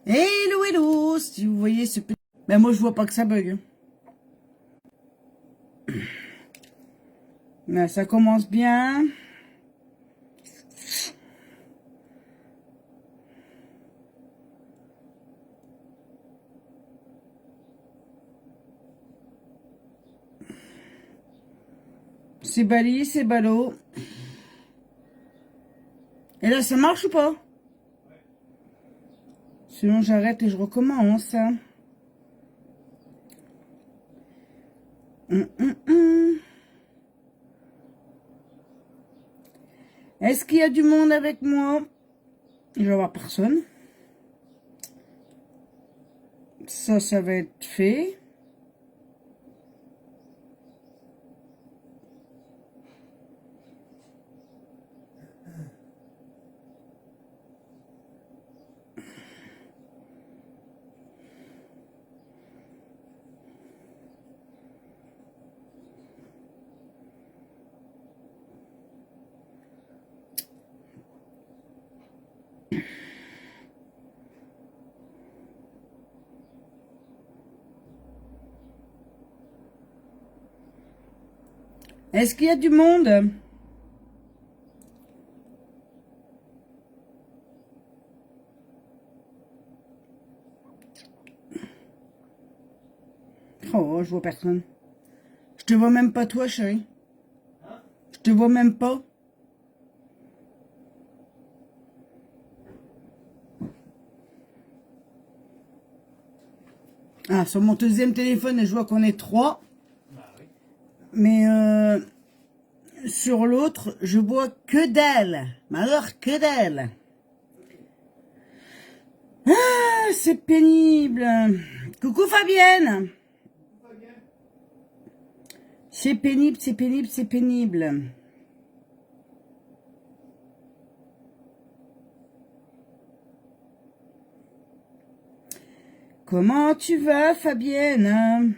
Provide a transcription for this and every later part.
Hello, hello, si vous voyez ce petit... Ben moi, je vois pas que ça bug. Ben, ça commence bien. C'est bali, c'est ballot. Et là, ça marche ou pas? Sinon, j'arrête et je recommence. Est-ce qu'il y a du monde avec moi? Je vais voir personne. Ça va être fait. Est-ce qu'il y a du monde? Oh, je vois personne. Je te vois même pas, toi, chérie. Je te vois même pas. Ah, sur mon deuxième téléphone, je vois qu'on est 3. Mais sur l'autre, je vois que dalle. Mais alors, que dalle. Ah, c'est pénible. Coucou Fabienne. C'est pénible, c'est pénible, c'est pénible. Comment tu vas, Fabienne?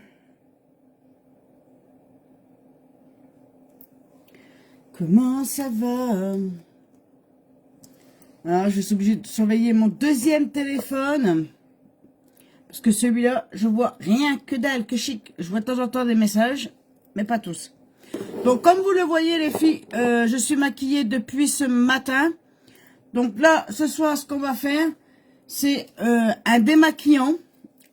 Comment ça va? Alors, je suis obligée de surveiller mon deuxième téléphone. Parce que celui-là, je vois rien que dalle, que chic. Je vois de temps en temps des messages, mais pas tous. Donc, comme vous le voyez, les filles, je suis maquillée depuis ce matin. Donc là, ce soir, ce qu'on va faire, c'est un démaquillant.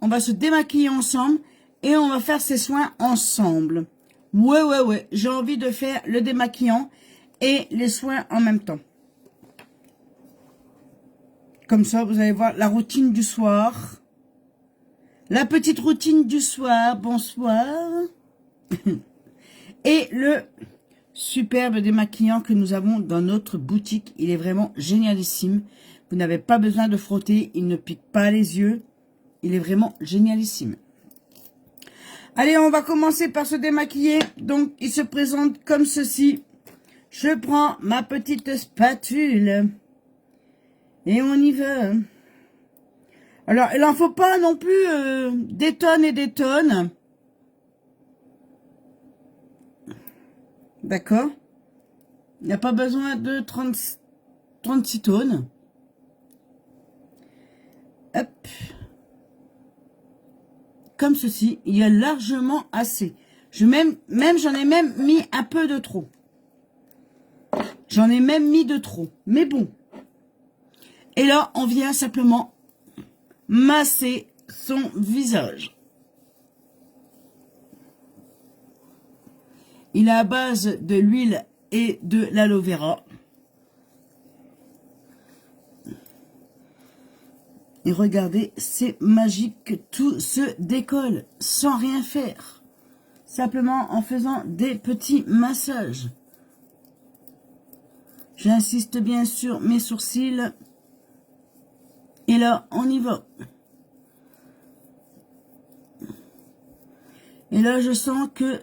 On va se démaquiller ensemble et on va faire ces soins ensemble. Ouais. J'ai envie de faire le démaquillant et les soins en même temps. Comme ça, vous allez voir la routine du soir. La petite routine du soir. Bonsoir. Et le superbe démaquillant que nous avons dans notre boutique. Il est vraiment génialissime. Vous n'avez pas besoin de frotter. Il ne pique pas les yeux. Il est vraiment génialissime. Allez, on va commencer par se démaquiller. Donc, il se présente comme ceci. Je prends ma petite spatule. Et on y va. Alors, il n'en faut pas non plus des tonnes et des tonnes. D'accord? Il n'y a pas besoin de 36 tonnes. Hop. Comme ceci. Il y a largement assez. J'en ai même mis un peu de trop. J'en ai même mis de trop. Mais bon. Et là, on vient simplement masser son visage. Il est à base de l'huile et de l'aloe vera. Et regardez, c'est magique, tout se décolle sans rien faire. Simplement en faisant des petits massages. J'insiste bien sur mes sourcils. Et là, on y va. Et là, je sens que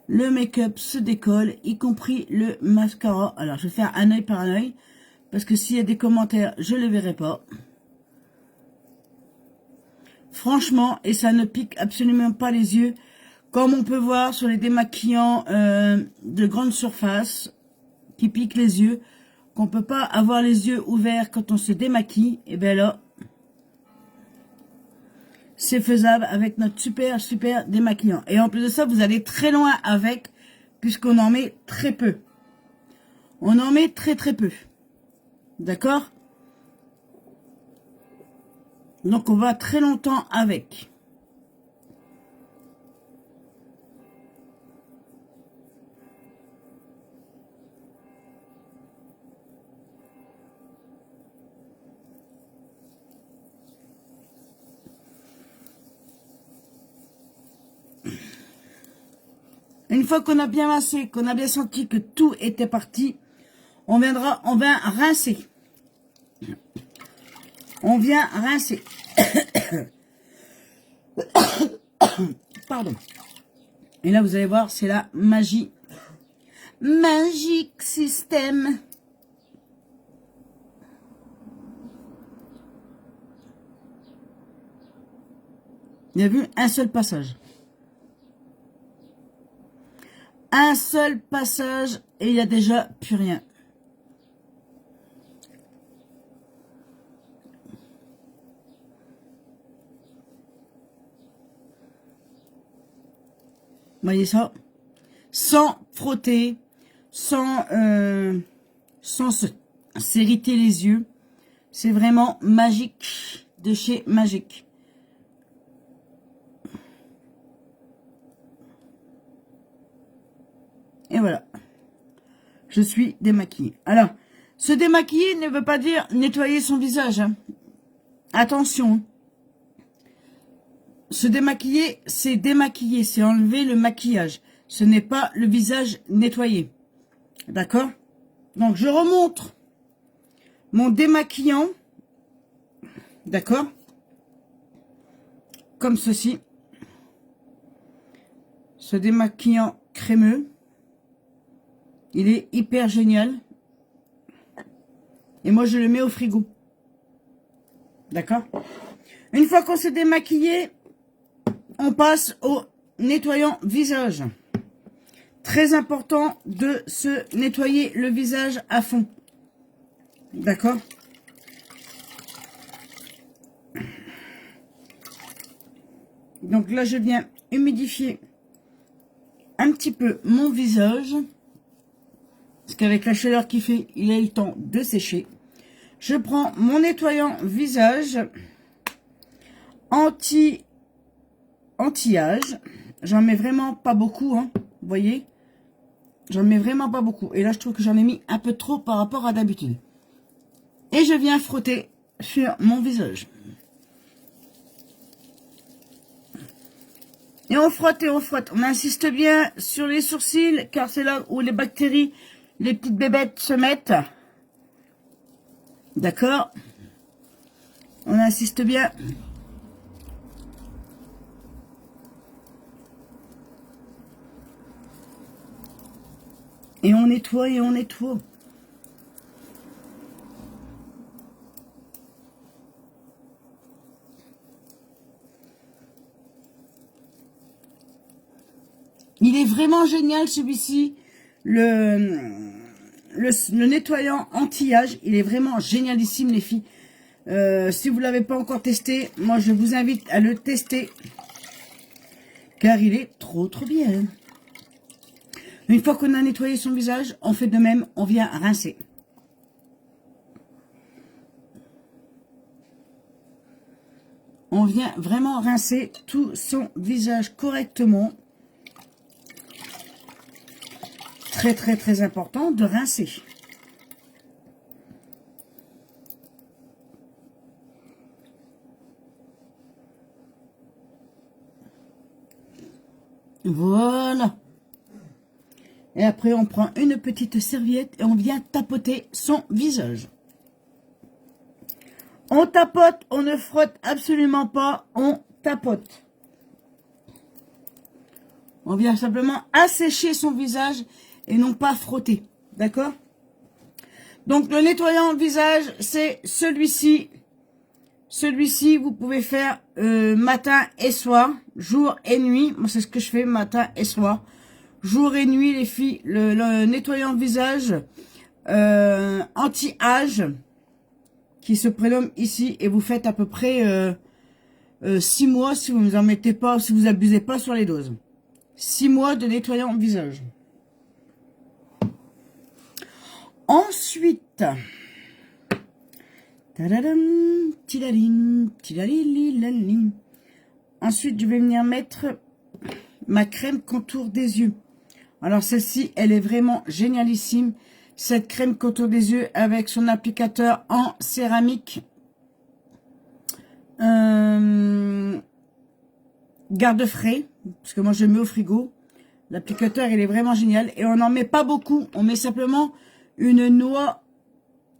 le make-up se décolle, y compris le mascara. Alors, je vais faire un œil par un œil. Parce que s'il y a des commentaires, je ne les verrai pas. Franchement, et ça ne pique absolument pas les yeux. Comme on peut voir sur les démaquillants de grande surface qui piquent les yeux. Qu'on ne peut pas avoir les yeux ouverts quand on se démaquille. Et bien là, c'est faisable avec notre super démaquillant. Et en plus de ça, vous allez très loin avec, puisqu'on en met très peu. On en met très peu. D'accord? Donc on va très longtemps avec. Une fois qu'on a bien massé, qu'on a bien senti que tout était parti, on vient rincer. On vient rincer. Pardon. Et là, vous allez voir, c'est la magie. Magique système. Il y a vu un seul passage. Un seul passage et il n'y a déjà plus rien. Vous voyez ça? Sans frotter, sans s'irriter les yeux. C'est vraiment magique de chez Magique. Et voilà. Je suis démaquillée. Alors, se démaquiller ne veut pas dire nettoyer son visage. Hein. Attention. Se démaquiller, c'est démaquiller, c'est enlever le maquillage. Ce n'est pas le visage nettoyé. D'accord? Donc, je remonte mon démaquillant. D'accord? Comme ceci. Ce démaquillant crémeux. Il est hyper génial. Et moi, je le mets au frigo. D'accord? Une fois qu'on s'est démaquillé, on passe au nettoyant visage. Très important de se nettoyer le visage à fond. D'accord? Donc là, je viens humidifier un petit peu mon visage. Parce qu'avec la chaleur qu'il fait, il a eu le temps de sécher. Je prends mon nettoyant visage anti-âge. J'en mets vraiment pas beaucoup, hein. Vous voyez? J'en mets vraiment pas beaucoup. Et là, je trouve que j'en ai mis un peu trop par rapport à d'habitude. Et je viens frotter sur mon visage. Et on frotte et on frotte. On insiste bien sur les sourcils, car c'est là où les bactéries, les petites bébêtes se mettent. D'accord? On insiste bien. Et on nettoie et on nettoie. Il est vraiment génial celui-ci. Le nettoyant anti-âge, il est vraiment génialissime les filles. Si vous ne l'avez pas encore testé, moi je vous invite à le tester. Car il est trop bien. Une fois qu'on a nettoyé son visage, on fait de même, on vient rincer. On vient vraiment rincer tout son visage correctement. Très important de rincer. Voilà. Et après, on prend une petite serviette et on vient tapoter son visage. On tapote, on ne frotte absolument pas, on tapote. On vient simplement assécher son visage et non pas frotter. D'accord? Donc, le nettoyant visage, c'est celui-ci. Celui-ci, vous pouvez faire matin et soir, jour et nuit. Moi, c'est ce que je fais, matin et soir. Jour et nuit, les filles, le nettoyant visage anti-âge qui se prénomme ici. Et vous faites à peu près 6 mois si vous ne vous en mettez pas, si vous abusez pas sur les doses. 6 mois de nettoyant visage. Ensuite, tadadam, tilalim, tilalililalim. Ensuite, je vais venir mettre ma crème contour des yeux. Alors, celle-ci, elle est vraiment génialissime. Cette crème contour des yeux avec son applicateur en céramique. Garde frais, parce que moi, je le mets au frigo. L'applicateur, il est vraiment génial. Et on n'en met pas beaucoup. On met simplement une noix.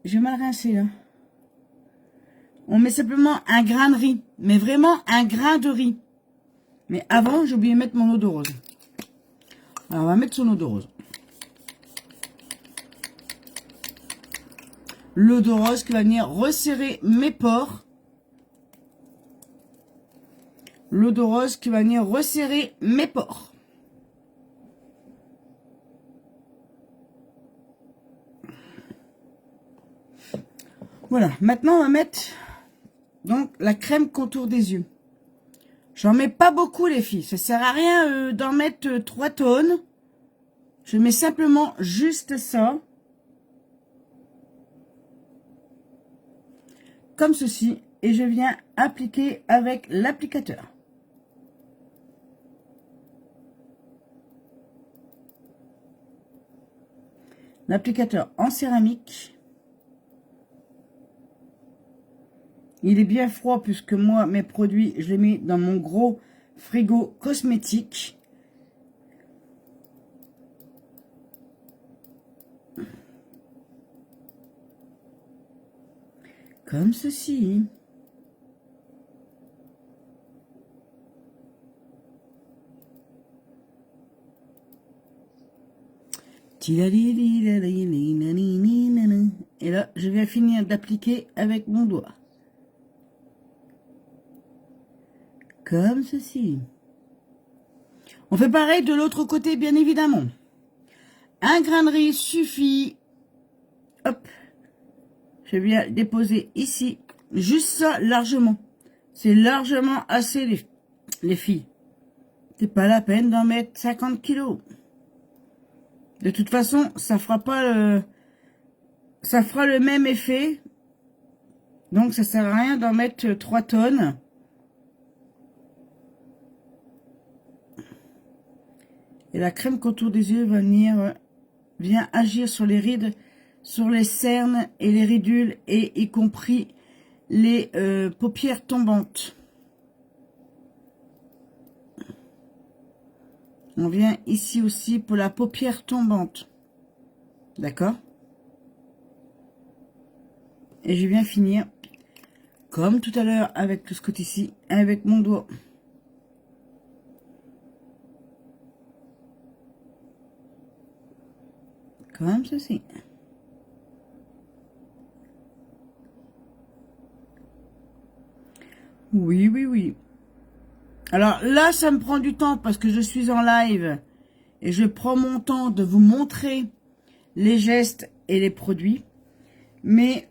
J'ai mal rincé, là. On met simplement un grain de riz. Mais vraiment un grain de riz. Mais avant, j'ai oublié de mettre mon eau de rose. Alors, on va mettre son eau de rose. L'eau de rose qui va venir resserrer mes pores. L'eau de rose qui va venir resserrer mes pores. Voilà, maintenant on va mettre donc la crème contour des yeux. J'en mets pas beaucoup les filles, ça sert à rien d'en mettre 3 tonnes. Je mets simplement juste ça. Comme ceci, et je viens appliquer avec l'applicateur. L'applicateur en céramique. Il est bien froid puisque moi, mes produits, je les mets dans mon gros frigo cosmétique. Comme ceci. Et là, je viens finir d'appliquer avec mon doigt. Comme ceci. On fait pareil de l'autre côté, bien évidemment. Un grain de riz suffit. Hop. Je viens déposer ici. Juste ça, largement. C'est largement assez, les filles. C'est pas la peine d'en mettre 50 kilos. De toute façon, ça fera pas ça fera le même effet. Donc, ça sert à rien d'en mettre 3 tonnes. Et la crème contour des yeux va vient agir sur les rides, sur les cernes et les ridules, et y compris les paupières tombantes. On vient ici aussi pour la paupière tombante. D'accord? Et je viens finir, comme tout à l'heure avec le scotch ici, avec mon doigt. Comme ceci. Oui, oui, oui. Alors là, ça me prend du temps parce que je suis en live et je prends mon temps de vous montrer les gestes et les produits. Mais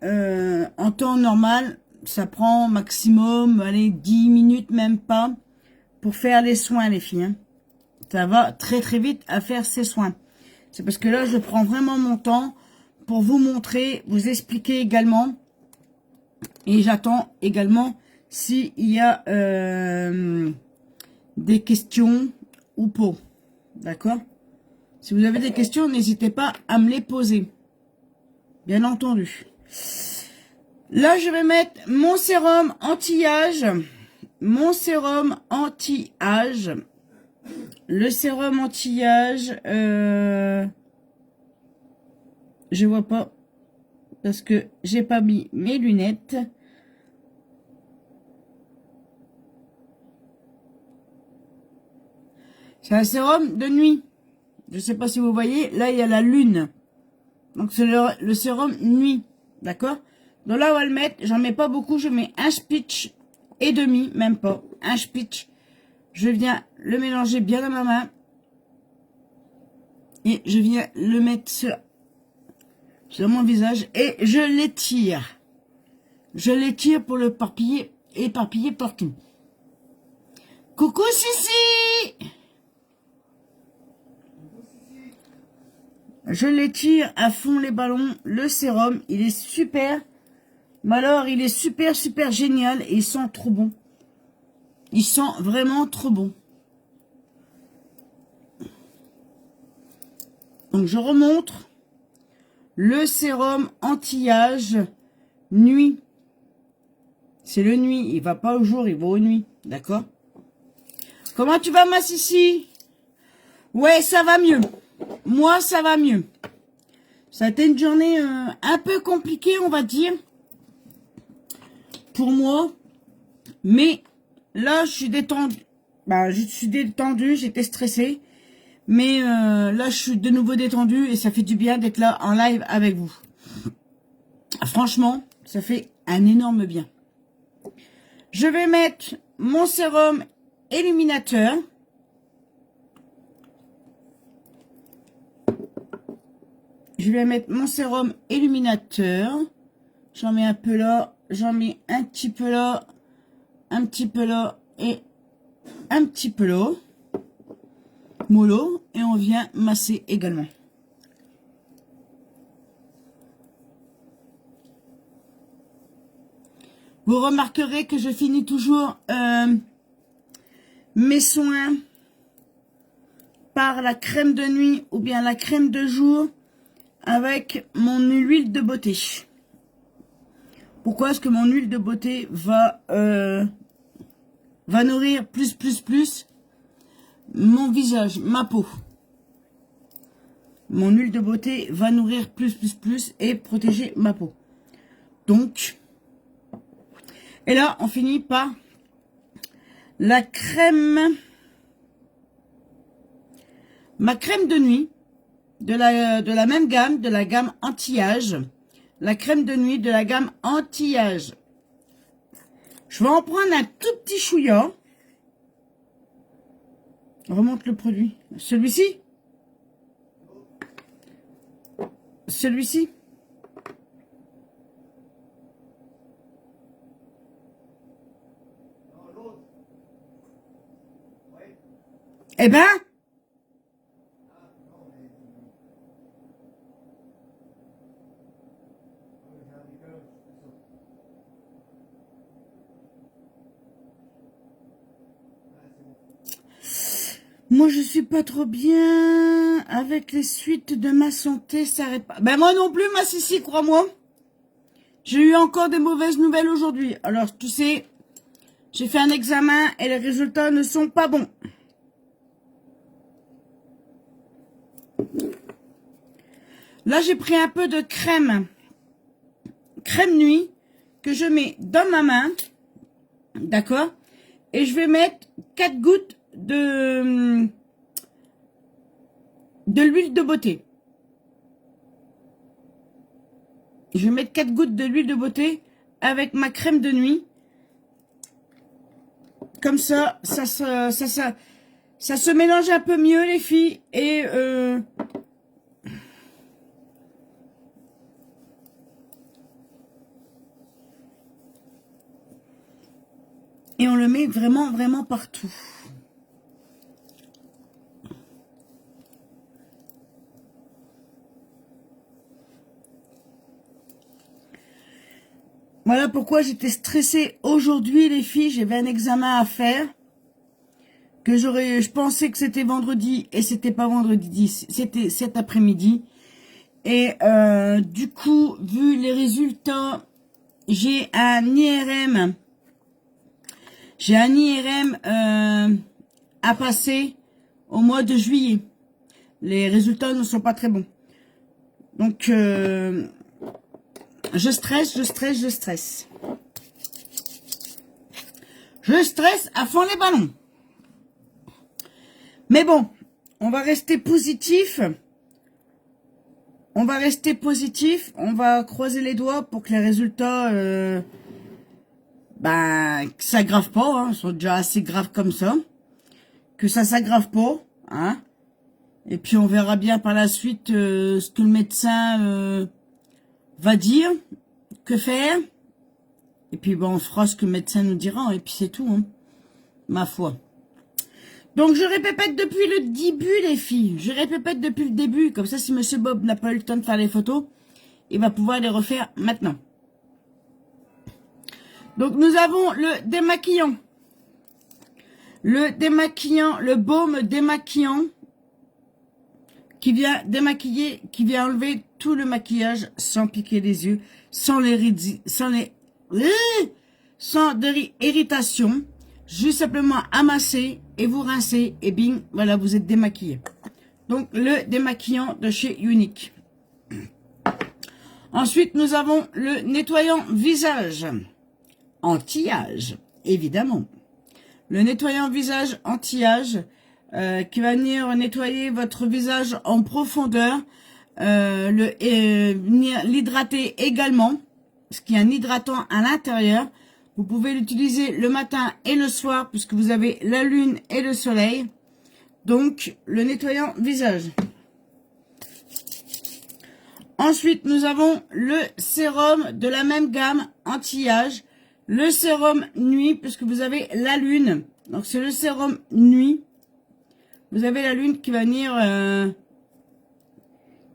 en temps normal, ça prend maximum, allez, 10 minutes, même pas, pour faire les soins, les filles. Hein. Ça va très très vite à faire ces soins. C'est parce que là, je prends vraiment mon temps pour vous montrer, vous expliquer également. Et j'attends également s'il y a des questions ou pas. D'accord? Si vous avez des questions, n'hésitez pas à me les poser. Bien entendu. Là, je vais mettre mon sérum anti-âge. Mon sérum anti-âge. Le sérum anti-âge, je vois pas parce que j'ai pas mis mes lunettes. C'est un sérum de nuit. Je sais pas si vous voyez, là il y a la lune. Donc c'est le sérum nuit, d'accord? Donc là on va le mettre, j'en mets pas beaucoup, je mets un spitch et demi, même pas, un spitch. Je viens le mélanger bien dans ma main. Et je viens le mettre sur mon visage et je l'étire. Je l'étire pour le éparpiller partout. Coucou Sissi. Je l'étire à fond les ballons. Le sérum, il est super. Mais alors, il est super, super génial. Et il sent trop bon. Il sent vraiment trop bon. Donc, je remontre le sérum anti-âge nuit. C'est le nuit. Il va pas au jour, il va aux nuit. D'accord? Comment tu vas, ma Sissi? Ouais, ça va mieux. Moi, ça va mieux. Ça a été une journée un peu compliquée, on va dire. Pour moi. Mais là, je suis détendue. Bah, je suis détendue, j'étais stressée. Mais là, je suis de nouveau détendue et ça fait du bien d'être là en live avec vous. Franchement, ça fait un énorme bien. Je vais mettre mon sérum illuminateur. Je vais mettre mon sérum illuminateur. J'en mets un peu là, j'en mets un petit peu là, un petit peu là et un petit peu là. Mollo. Et on vient masser également. Vous remarquerez que je finis toujours mes soins par la crème de nuit ou bien la crème de jour avec mon huile de beauté. Pourquoi est-ce que mon huile de beauté va nourrir plus mon visage, ma peau. Mon huile de beauté va nourrir plus et protéger ma peau. Donc, et là, on finit par la crème, ma crème de nuit, de la même gamme, de la gamme anti-âge. La crème de nuit de la gamme anti-âge. Je vais en prendre un tout petit chouïa. Remonte le produit. Celui-ci. Celui-ci. Eh ben, moi je suis pas trop bien avec les suites de ma santé, ça arrête pas. Ben moi non plus, ma Sissi, crois-moi. J'ai eu encore des mauvaises nouvelles aujourd'hui. Alors tu sais, j'ai fait un examen et les résultats ne sont pas bons. Là, j'ai pris un peu de crème nuit que je mets dans ma main, d'accord? Et je vais mettre 4 gouttes de l'huile de beauté. Je vais mettre 4 gouttes de l'huile de beauté avec ma crème de nuit. Comme ça, ça se mélange un peu mieux, les filles, et on le met vraiment partout. Voilà pourquoi j'étais stressée aujourd'hui, les filles. J'avais un examen à faire. Je pensais que c'était vendredi et c'était pas vendredi, c'était cet après-midi. Et du coup, vu les résultats, j'ai un IRM. J'ai un IRM à passer au mois de juillet. Les résultats ne sont pas très bons. Donc, je stresse. Je stresse à fond les ballons. Mais bon, on va rester positif. On va croiser les doigts pour que les résultats, que ça s'aggrave pas. Hein, ils sont déjà assez graves comme ça. Que ça s'aggrave pas. Hein. Et puis on verra bien par la suite ce que le médecin va dire, que faire. Et puis bon, on fera ce que le médecin nous dira. Et puis c'est tout. Hein, ma foi. Donc, je répète depuis le début, les filles. Je répète depuis le début. Comme ça, si Monsieur Bob n'a pas eu le temps de faire les photos, il va pouvoir les refaire maintenant. Donc, nous avons le démaquillant. Le démaquillant, le baume démaquillant qui vient démaquiller, qui vient enlever tout le maquillage sans piquer les yeux, sans de irritation. Juste simplement amasser et vous rincez et bing, voilà, vous êtes démaquillé. Donc, le démaquillant de chez Unique. Ensuite, nous avons le nettoyant visage. Anti-âge, évidemment. Le nettoyant visage anti-âge qui va venir nettoyer votre visage en profondeur, l'hydrater également, ce qui est un hydratant à l'intérieur. Vous pouvez l'utiliser le matin et le soir puisque vous avez la lune et le soleil. Donc, le nettoyant visage. Ensuite, nous avons le sérum de la même gamme anti-âge. Le sérum nuit, puisque vous avez la lune. Donc, c'est le sérum nuit. Vous avez la lune qui va venir...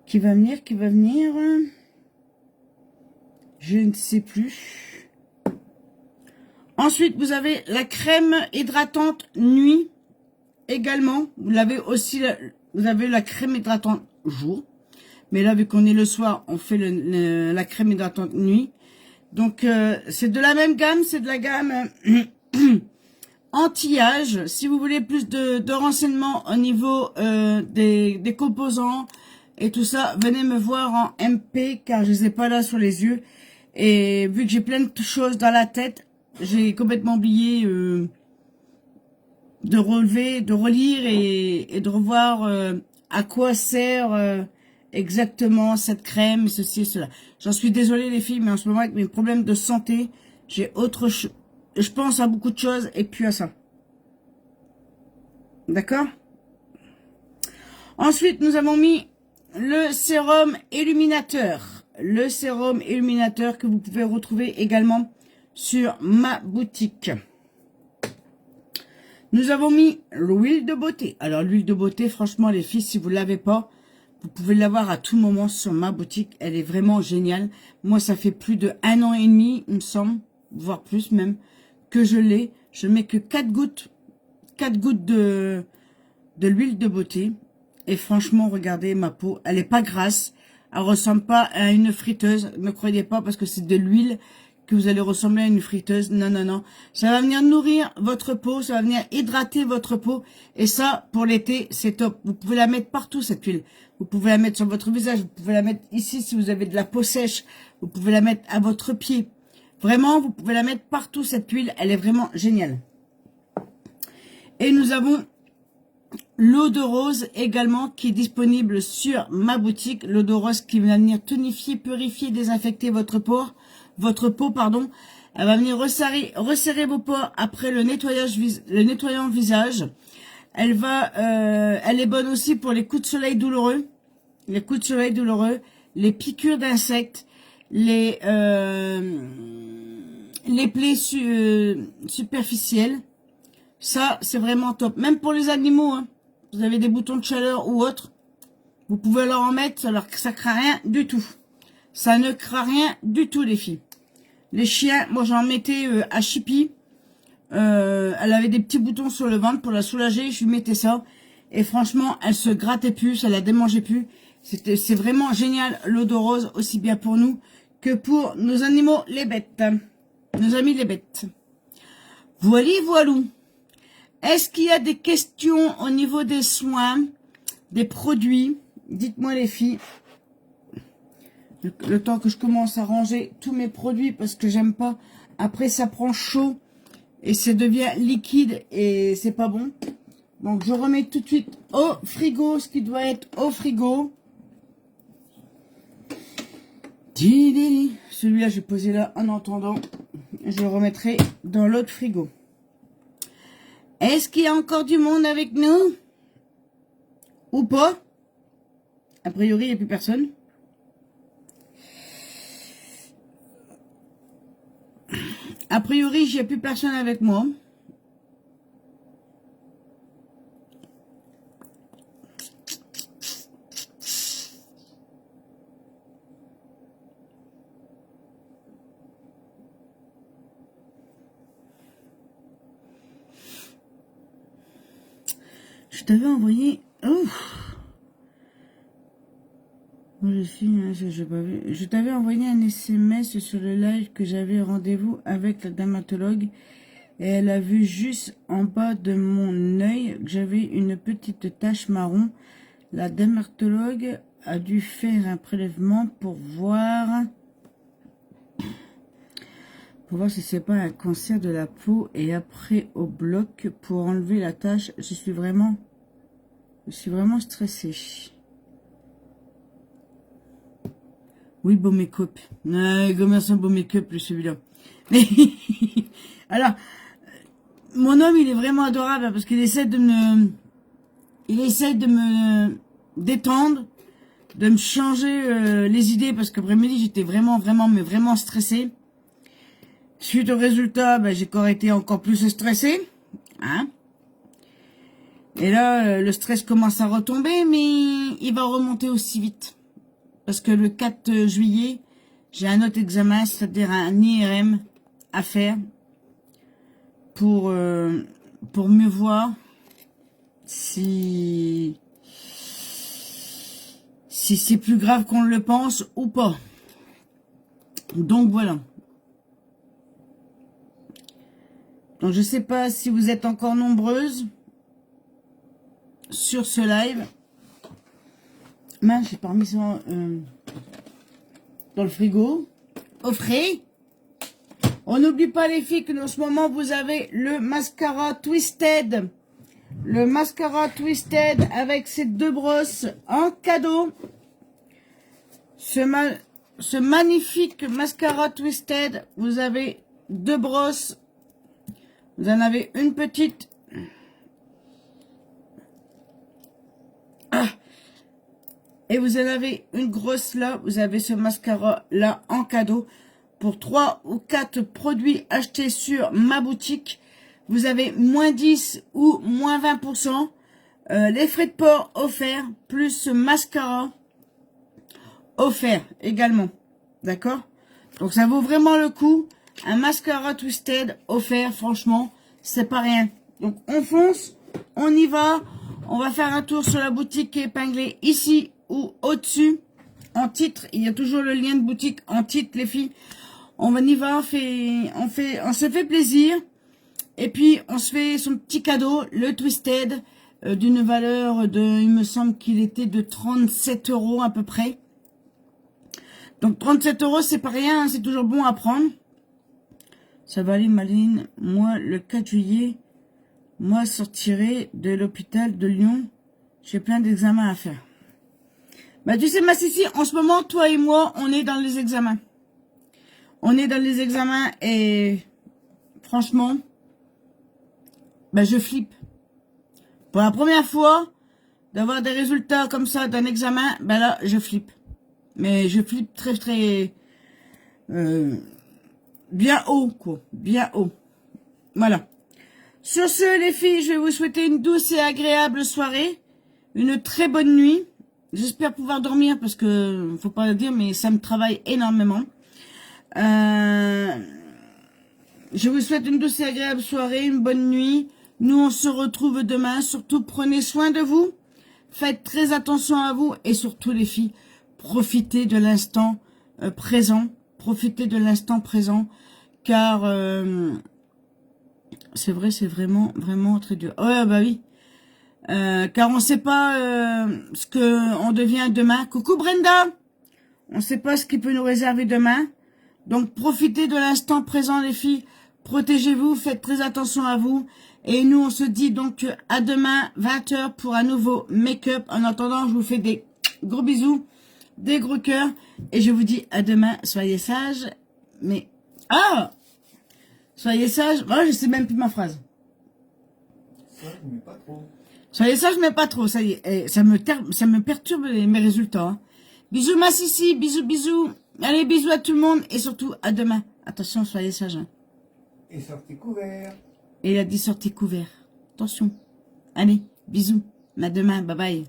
Qui va venir... Je ne sais plus. Ensuite, vous avez la crème hydratante nuit. Également, vous l'avez aussi... Vous avez la crème hydratante jour. Mais là, vu qu'on est le soir, on fait la crème hydratante nuit. Donc, c'est de la même gamme, c'est de la gamme anti-âge. Si vous voulez plus de renseignements au niveau des composants et tout ça, venez me voir en MP, car je les ai pas là sur les yeux. Et vu que j'ai plein de choses dans la tête, j'ai complètement oublié de relever, de relire et de revoir à quoi sert... exactement cette crème, ceci et cela. J'en suis désolée les filles, mais en ce moment avec mes problèmes de santé, j'ai autre chose. Je pense à beaucoup de choses et puis à ça. D'accord? Ensuite, nous avons mis le sérum illuminateur. Le sérum illuminateur que vous pouvez retrouver également sur ma boutique. Nous avons mis l'huile de beauté. Alors l'huile de beauté, franchement les filles, si vous ne l'avez pas, vous pouvez l'avoir à tout moment sur ma boutique. Elle est vraiment géniale. Moi, ça fait plus de 1 an et demi, il me semble, voire plus même, que je l'ai. Je mets que 4 gouttes. 4 gouttes de l'huile de beauté. Et franchement, regardez ma peau. Elle est pas grasse. Elle ressemble pas à une friteuse. Ne croyez pas parce que c'est de l'huile que vous allez ressembler à une friteuse. Non, non, non. Ça va venir nourrir votre peau. Ça va venir hydrater votre peau. Et ça, pour l'été, c'est top. Vous pouvez la mettre partout, cette huile. Vous pouvez la mettre sur votre visage. Vous pouvez la mettre ici si vous avez de la peau sèche. Vous pouvez la mettre à votre pied. Vraiment, vous pouvez la mettre partout, cette huile. Elle est vraiment géniale. Et nous avons l'eau de rose également qui est disponible sur ma boutique. L'eau de rose qui va venir tonifier, purifier, désinfecter votre peau. Elle va venir resserrer vos pores après le nettoyant visage. Elle est bonne aussi pour les coups de soleil douloureux. Les coups de soleil douloureux, les piqûres d'insectes, les plaies superficielles. Ça, c'est vraiment top. Même pour les animaux, hein. Vous avez des boutons de chaleur ou autre, vous pouvez leur en mettre, alors que ça craint rien du tout. Ça ne craint rien du tout, les filles. Les chiens, moi j'en mettais à Chippy. Elle avait des petits boutons sur le ventre pour la soulager. Je lui mettais ça. Et franchement, elle se grattait plus, ça la démangeait plus. C'est vraiment génial, l'eau de rose, aussi bien pour nous que pour nos animaux, les bêtes. Nos amis les bêtes. Voilà, voilou. Est-ce qu'il y a des questions au niveau des soins, des produits? Dites-moi les filles. Le temps que je commence à ranger tous mes produits parce que j'aime pas. Après ça prend chaud et ça devient liquide et c'est pas bon. Donc je remets tout de suite au frigo ce qui doit être au frigo. Celui-là je vais poser là en attendant. Je le remettrai dans l'autre frigo. Est-ce qu'il y a encore du monde avec nous? Ou pas? A priori, il n'y a plus personne. A priori, il n'y a plus personne avec moi. t'avais envoyé... Ouf. Moi, j'ai pas vu. Je t'avais envoyé un SMS sur le live que j'avais rendez-vous avec la dermatologue. Et elle a vu juste en bas de mon œil que j'avais une petite tache marron. La dermatologue a dû faire un prélèvement pour voir si c'est pas un cancer de la peau, et après au bloc pour enlever la tache. Je suis vraiment stressée. Oui, beau make-up. Commerçant beau make-up, celui-là. Alors, mon homme, il est vraiment adorable parce qu'il essaie de me détendre, de me changer les idées, parce qu'après-midi, j'étais vraiment stressée. Suite au résultat, ben, j'ai encore été encore plus stressée. Hein? Et là, le stress commence à retomber, mais il va remonter aussi vite. Parce que le 4 juillet, j'ai un autre examen, c'est-à-dire un IRM à faire pour mieux voir si c'est plus grave qu'on le pense ou pas. Donc voilà. Donc je sais pas si vous êtes encore nombreuses sur ce live. Mince, j'ai pas remis ça dans le frigo. Au frais. On n'oublie pas les filles que en ce moment vous avez le mascara Twisted. Le mascara Twisted avec ces deux brosses en cadeau. Ce magnifique mascara Twisted, vous avez deux brosses. Vous en avez une petite. Et vous en avez une grosse là. Vous avez ce mascara là en cadeau. Pour 3 ou 4 produits achetés sur ma boutique, vous avez moins 10 ou moins 20%. Les frais de port offerts, plus ce mascara offert également. D'accord? Donc ça vaut vraiment le coup. Un mascara Twisted offert, franchement, c'est pas rien. Donc on fonce, on y va. On va faire un tour sur la boutique qui est épinglée ici ou au-dessus. En titre, il y a toujours le lien de boutique en titre, les filles. On y va, on se fait plaisir. Et puis, on se fait son petit cadeau, le Twisted, d'une valeur de, il me semble qu'il était de 37 € à peu près. Donc, 37 €, c'est pas rien, hein, c'est toujours bon à prendre. Ça va aller, Maline. Moi, le 4 juillet, moi, sortirai de l'hôpital de Lyon. J'ai plein d'examens à faire. Bah, tu sais, ma Cici, en ce moment, toi et moi, on est dans les examens. On est dans les examens et franchement, ben je flippe. Pour la première fois, d'avoir des résultats comme ça d'un examen, ben là, je flippe. Mais je flippe très bien haut, quoi. Bien haut. Voilà. Sur ce, les filles, je vais vous souhaiter une douce et agréable soirée. Une très bonne nuit. J'espère pouvoir dormir parce que, faut pas le dire, mais ça me travaille énormément. Je vous souhaite une douce et agréable soirée, une bonne nuit. Nous, on se retrouve demain. Surtout, prenez soin de vous. Faites très attention à vous. Et surtout, les filles, profitez de l'instant présent. Profitez de l'instant présent. Car, c'est vrai, c'est vraiment très dur. Ouais, bah oui. Car on ne sait pas ce que on devient demain. Coucou Brenda. On ne sait pas ce qui peut nous réserver demain. Donc, profitez de l'instant présent, les filles. Protégez-vous, faites très attention à vous. Et nous, on se dit donc à demain, 20 h pour un nouveau make-up. En attendant, je vous fais des gros bisous, des gros cœurs. Et je vous dis à demain, soyez sages. Mais, soyez sages. Voilà, je sais même plus ma phrase. Mais pas trop. Soyez sages, mais pas trop. Ça y est, et ça me perturbe mes résultats. Hein. Bisous, ma Cici. Bisous, bisous. Allez, bisous à tout le monde. Et surtout, à demain. Attention, soyez sages. Hein. Et sortez couvert. Et il a dit sortez couvert. Attention. Allez, bisous. À demain. Bye bye.